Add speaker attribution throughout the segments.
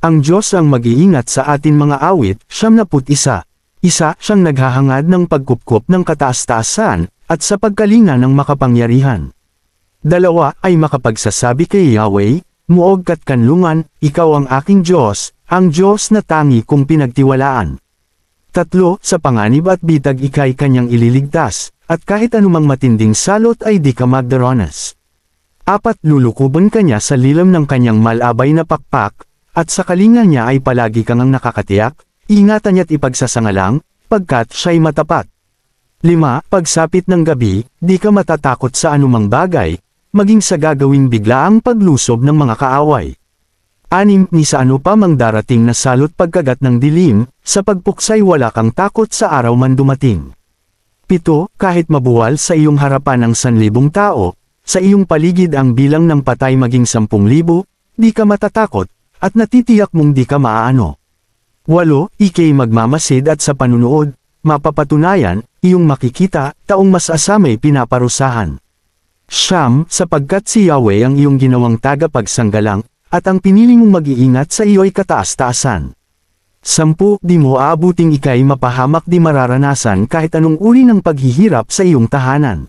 Speaker 1: Ang Diyos ang mag-iingat sa atin mga awit, 71. Isa siyang naghahangad ng pagkupkop ng kataas-taasan, at sa pagkalinga ng makapangyarihan. 2 ay makapagsasabi kay Yahweh, muog kat kanlungan, ikaw ang aking Diyos, ang Diyos na tangi kong pinagtiwalaan. 3 Sa panganib at bitag ika'y kanyang ililigtas, at kahit anumang matinding salot ay di ka magdaranas. 4 Lulukuban kanya sa lilam ng kanyang malabay na pakpak, at sa kalinga niya ay palagi kang nakakatiyak, ingatan niya't ipagsasangalang, pagkat siya'y matapat. 5 Pagsapit ng gabi, di ka matatakot sa anumang bagay, maging sa gagawing biglaang paglusob ng mga kaaway. 6 Ni sa ano pa mang darating na salot pagkagat ng dilim, sa pagpuksay wala kang takot sa araw man dumating. 7 Kahit mabuwal sa iyong harapan ang 1,000 tao, sa iyong paligid ang bilang ng patay maging 10,000, di ka matatakot, at natitiyak mong di ka maaano. 8 Ika'y magmamasid at sa panunood, mapapatunayan, iyong makikita, taong mas asamay pinaparusahan. 9 Sapagkat si Yahweh ang iyong ginawang tagapagsanggalang, at ang pinili mong mag-iingat sa iyo'y kataas-taasan. 10 Di mo aabuting ika'y mapahamak di mararanasan kahit anong uri ng paghihirap sa iyong tahanan.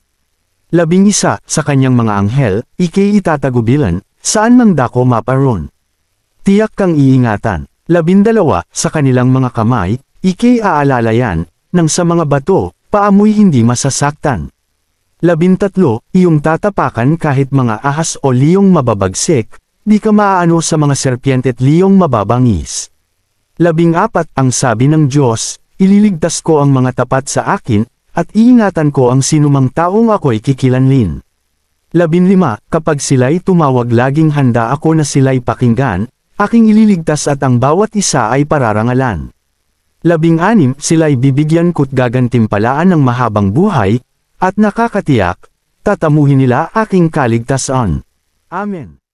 Speaker 1: 11 Sa kanyang mga anghel, ika'y itatagubilan, saan mang dako maparoon. Tiyak kang iingatan. 12 Sa kanilang mga kamay, ika'y aalalayan, nang sa mga bato, paamoy hindi masasaktan. 13 Iyong tatapakan kahit mga ahas o liyong mababagsik, di ka maaano sa mga serpiente at liyong mababangis. 14 Ang sabi ng Diyos, ililigtas ko ang mga tapat sa akin, at iingatan ko ang sinumang taong ako'y kikilanlin. 15 Kapag sila'y tumawag laging handa ako na sila'y pakinggan, aking ililigtas at ang bawat isa ay pararangalan. 16 Sila'y bibigyan ko't gagantimpalaan ng mahabang buhay, at nakakatiyak, tatamuhin nila aking kaligtasan. Amen.